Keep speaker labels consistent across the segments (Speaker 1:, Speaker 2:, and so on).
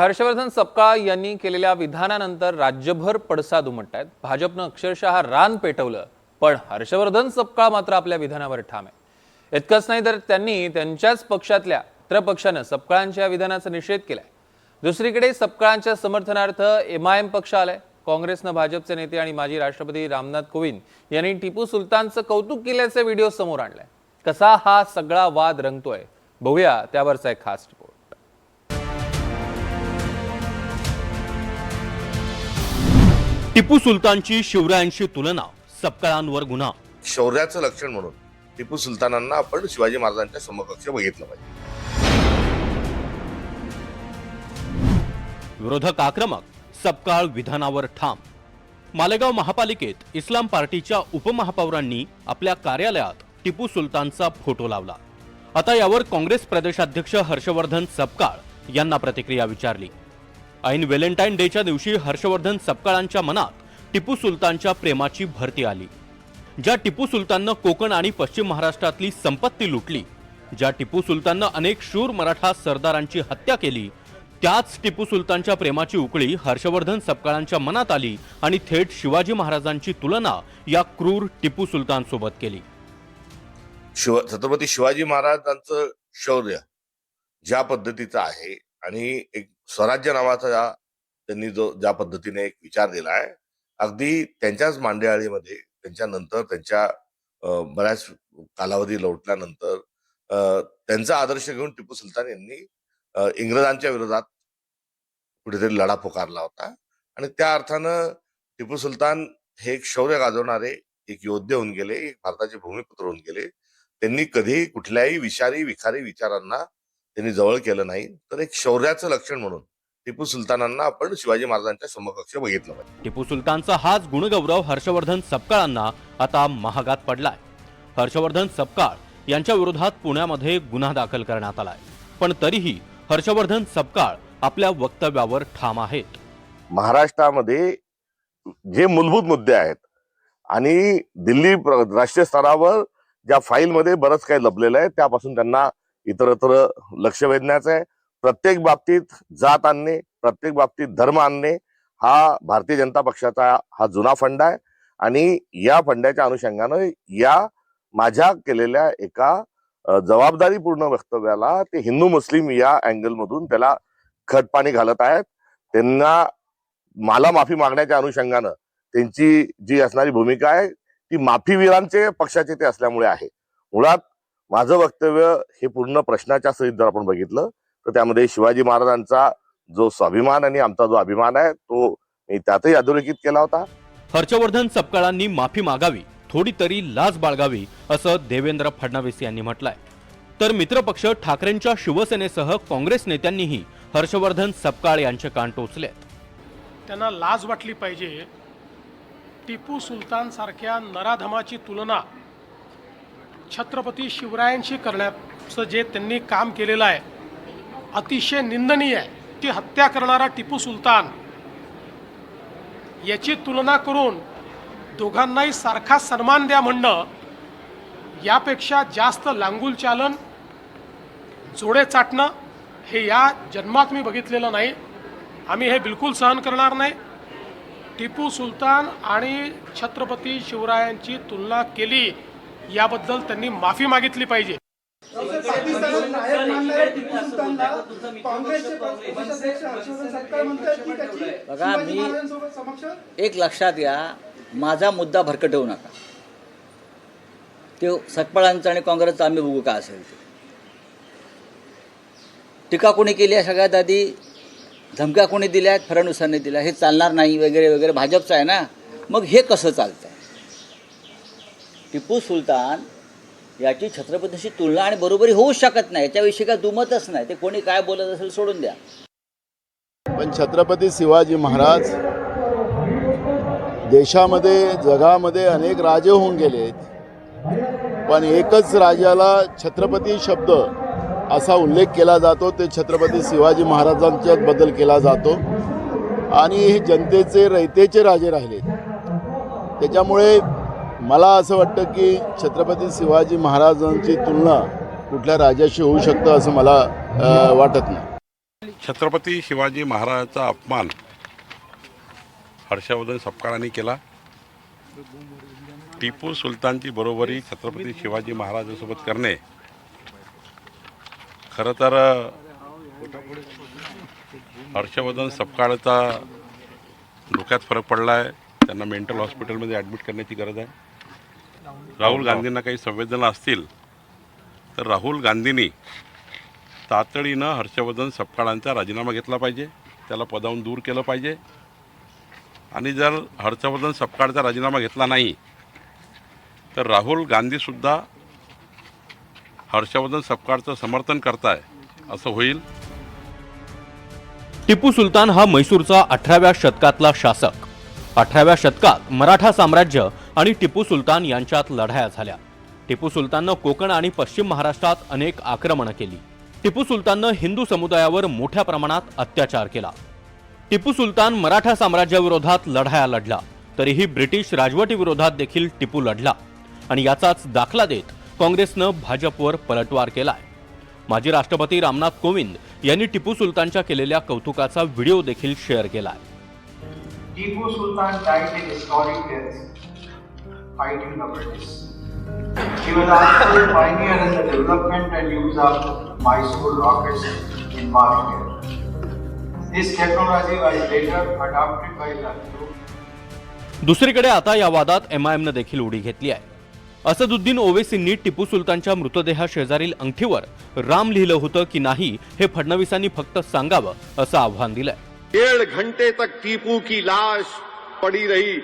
Speaker 1: हर्षवर्धन सपकाळ यांनी केलेल्या विधानानंतर राज्यभर पडसाद उमटतायत। भाजपनं अक्षरशः रान पेटवलं, पण हर्षवर्धन सपकाळ मात्र आपल्या विधानावर ठाम आहे। इतकंच नाही तर त्यांनी त्यांच्याच पक्षातल्या इतर पक्षानं सपकाळांच्या विधानाचा निषेध केलाय। दुसरीकडे सपकाळांच्या समर्थनार्थ एमआयएम पक्ष आलाय। काँग्रेसनं भाजपचे नेते आणि माजी राष्ट्रपती रामनाथ कोविंद यांनी टिपू सुलतानचं कौतुक केल्याचे व्हिडिओ समोर आणलाय। कसा हा सगळा वाद रंगतोय बघूया त्यावरचा एक खास रिपोर्ट।
Speaker 2: टिपू सुलतानची शिवरायांशी तुलना, सपकाळांवर गुन्हा।
Speaker 3: शौर्याचं लक्षण म्हणून टिपू सुलतानांना आपण शिवाजी महाराजांच्या समकक्ष बघितलं पाहिजे।
Speaker 2: विरोधक आक्रमक, सपकाळ विधानावर ठाम। मालेगाव महापालिकेत इस्लाम पार्टीच्या उपमहापौरांनी आपल्या कार्यालयात टिपू सुलतानचा फोटो लावला। आता यावर काँग्रेस प्रदेशाध्यक्ष हर्षवर्धन सपकाळ यांना प्रतिक्रिया विचारली। ऐन व्हॅलेंटाईन डेच्या दिवशी हर्षवर्धन सपकाळांच्या मनात टिपू सुलतानच्या प्रेमाची भरती आली। ज्या टिपू सुलताननं कोकण आणि पश्चिम महाराष्ट्रातली संपत्ती लुटली, ज्या टिपू सुलताननं अनेक शूर मराठा सरदारांची हत्या केली, त्याच टिपू सुलतानच्या प्रेमाची उकळी हर्षवर्धन सपकाळांच्या मनात आली आणि थेट शिवाजी महाराजांची तुलना या क्रूर टिपू सुलतान सोबत केली।
Speaker 3: छत्रपती शिवाजी महाराजांचं शौर्य ज्या पद्धतीचं आहे आणि एक स्वराज्य नावाचा त्यांनी ज्या पद्धतीने एक विचार दिला आहे, अगदी त्यांच्याच मांडेआळीमध्ये त्यांच्यानंतर त्यांच्या बऱ्याच कालावधी लोटल्यानंतर त्यांचा आदर्श घेऊन टिपू सुलतान यांनी इंग्रजांच्या विरोधात कुठेतरी लढा पुकारला होता आणि त्या अर्थानं टिपू सुलतान हे एक शौर्य गाजवणारे एक योद्धे होऊन गेले, एक भारताचे भूमिपुत्र होऊन गेले। त्यांनी कधीही कुठल्याही विखारी विचारांना त्यांनी जवळ केलं नाही, तर एक शौर्याचं लक्षण म्हणून टिपू सुलतानांना आपण शिवाजी महाराजांच्या समकक्ष बघितलं पाहिजे।
Speaker 2: टिपू सुलतानचा हाच गुणगौरव हर्षवर्धन सपकाळांना आता महागात पडलाय। हर्षवर्धन सपकाळ यांच्या विरोधात पुण्यामध्ये गुन्हा दाखल करण्यात आलाय, पण तरीही हर्षवर्धन सपकाळ आपल्या वक्तव्यावर ठाम आहेत।
Speaker 3: महाराष्ट्रामध्ये जे मूलभूत मुद्दे आहेत आणि दिल्ली राष्ट्रीय स्तरावर ज्या फाईलमध्ये बरंच काही लपलेलं आहे, त्यापासून त्यांना इतरत्र लक्ष वेधण्याचं आहे। प्रत्येक बाबतीत जात आणणे, प्रत्येक बाबतीत धर्म आणणे हा भारतीय जनता पक्षाचा हा जुना फंडा आहे आणि या फंड्याच्या अनुषंगानं या माझ्या केलेल्या एका जबाबदारीपूर्ण वक्तव्याला ते हिंदू मुस्लिम या अँगल मधून त्याला खतपाणी घालत आहेत। त्यांना मला माफी मागण्याच्या अनुषंगानं त्यांची जी असणारी भूमिका आहे ती माफीवीरांचे पक्षाचे ते असल्यामुळे आहे। मुळात माझं वक्तव्य हे पूर्ण प्रश्नाच्या सहित जर आपण बघितलं तर त्यामध्ये शिवाजी महाराजांचा जो स्वाभिमान आणि आमचा जो अभिमान आहे तो मी त्यातही अधोरेखित केला होता।
Speaker 2: हर्षवर्धन सपकाळांनी माफी मागावी, थोडी तरी लाज बाळगावी असं देवेंद्र फडणवीस यांनी म्हटलंय। तर मित्रपक्ष ठाकरेंच्या शिवसेनेसह काँग्रेस नेत्यांनीही हर्षवर्धन सपकाळ यांचे कान टोचलेत।
Speaker 4: त्यांना लाज वाटली पाहिजे। टिपू सुलतान सारख्या नराधमाची तुलना छत्रपती शिवरायांशी करण्याचं जे त्यांनी काम केलेलं आहे अतिशय निंदनीय आहे। ती हत्या करणारा टिपू सुलतान याची तुलना करून दोघांनाही सारखा सन्मान द्या म्हणणं यापेक्षा जास्त लांगुल चालन, जोडे चाटणं हे या जन्मात मी बघितलेलं नाही। आम्ही हे बिलकुल सहन करणार नाही। टिपू सुलतान आणि छत्रपती शिवरायांची तुलना केली याबद्दल त्यांनी माफी मागितली पाहिजे।
Speaker 5: बघा, मी एक लक्षात घ्या, माझा मुद्दा भरकटवू नका। ते सपकाळांचा आणि काँग्रेसचा आम्ही बघू काय असेल ते। टीका कोणी केली आहे सगळ्यात आधी, धमक्या कोणी दिल्या आहेत, फडणवीसांनी दिल्या, हे चालणार नाही वगैरे वगैरे भाजपचं आहे ना। मग हे कसं चालतंय? टिपू सुलतान याची छत्रपतीशी तुलना आणि बरोबरी होऊ शकत नाही, याच्याविषयी काय दुमतच नाही। ते कोणी काय बोलत असेल सोडून द्या।
Speaker 6: पण छत्रपती शिवाजी महाराज देशामध्ये जगामध्ये अनेक राजे होऊन गेलेत, पण एकच राजाला छत्रपती शब्द असा उल्लेख केला जातो, ते छत्रपती शिवाजी महाराजांच्या बद्दल केला जातो आणि हे जनतेचे रयतेचे राजे राहिलेत। त्याच्यामुळे मला असं वाटतं की छत्रपती शिवाजी महाराजांची तुलना कुठल्या राजाशी होऊ शकतं असं मला वाटत नाही।
Speaker 7: छत्रपती शिवाजी महाराजांचा अपमान हर्षवर्धन सपकाळांनी केला. टिपू सुलतानची बरोबरी छत्रपती शिवाजी महाराजांसोबत करणे खरं तर हर्षवर्धन सपकाळचा डोक्यात फरक पडला आहे. त्यांना मेंटल हॉस्पिटलमध्ये ॲडमिट करण्याची गरज आहे. राहुल गांधींना काही संवेदना असतील तर राहुल गांधींनी तातडीनं हर्षवर्धन सपकाळांचा राजीनामा घेतला पाहिजे, त्याला पदावरून दूर केलं पाहिजे. आणि जर हर्षवर्धन सपकाळचा राजीनामा घेतला नाही तर राहुल गांधीसुद्धा हर्षवर्धन सपकाळचं समर्थन करताय असं होईल.
Speaker 2: टिपू सुलतान हा म्हैसूरचा 18व्या शतकातला शासक. 18व्या शतकात मराठा साम्राज्य आणि टिपू सुलतान यांच्यात लढाया झाल्या. टिपू सुलताननं कोकण आणि पश्चिम महाराष्ट्रात अनेक आक्रमणं केली. टिपू सुलताननं हिंदू समुदायावर मोठ्या प्रमाणात अत्याचार केला. टिपू सुलतान मराठा साम्राज्याविरोधात लढाया लढला, तरीही ब्रिटिश राजवटीविरोधात देखील टिपू लढला आणि याचाच दाखला देत काँग्रेसनं भाजपवर पलटवार केलाय. माजी राष्ट्रपती रामनाथ कोविंद यांनी टिपू सुलतानच्या केलेल्या कौतुकाचा व्हिडिओ देखील शेअर केलाय.
Speaker 8: Tipu Sultan died a historic death fighting the British. He was also a pioneer in the development and use of Mysore rockets in warfare. This technology was later adopted by the
Speaker 2: दुसरीकडे आता या वादात MIMनं देखील उडी घेतली आहे. असदुद्दीन ओवेसींनी टिपू सुलतानच्या मृतदेहाशेजारील अंगठीवर राम लिहिलं होतं की नाही हे फडणवीसांनी फक्त सांगावं असं आव्हान दिलंय.
Speaker 9: 1.5 घंटे तक टीपू की लाश पड़ी रही.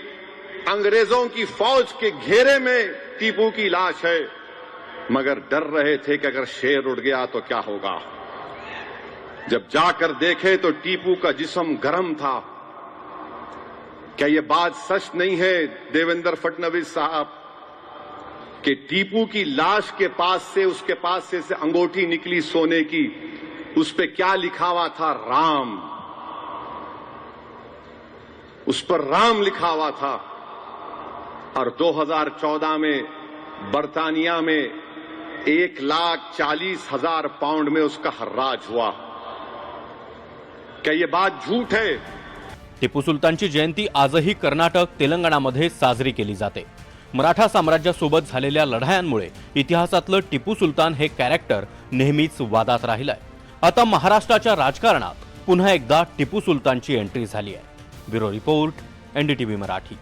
Speaker 9: अंग्रेजों की फौज के घेरे में टीपू की लाश है, मगर डर रहे थे कि अगर शेर उड़ गया तो क्या होगा. जब जाकर देखे तो टीपू का जिस्म गर्म था. क्या ये बात सच नहीं है देवेंद्र फडणवीस साहब कि टीपू की लाश के पास से उसके पास से अंगूठी निकली सोने की, उस पे क्या लिखा हुआ था? राम. उस पर राम लिखा हुआ था. और 2014 में बर्तानिया में 1,40,000 पाउंड में उसका हर्राज हुआ. क्या ये बात झूठ है?
Speaker 2: टिपू सुलतानची जयंती आजही कर्नाटक, तेलंगणामध्ये साजरी केली जाते. मराठा साम्राज्यासोबत झालेल्या लढायांमुळे इतिहासातलं टिपू सुलतान हे कॅरेक्टर नेहमीच वादात राहिलंय. आता महाराष्ट्राच्या राजकारणात पुन्हा एकदा टिपू सुलतानची एंट्री झाली आहे. Bureau report, NDTV Marathi.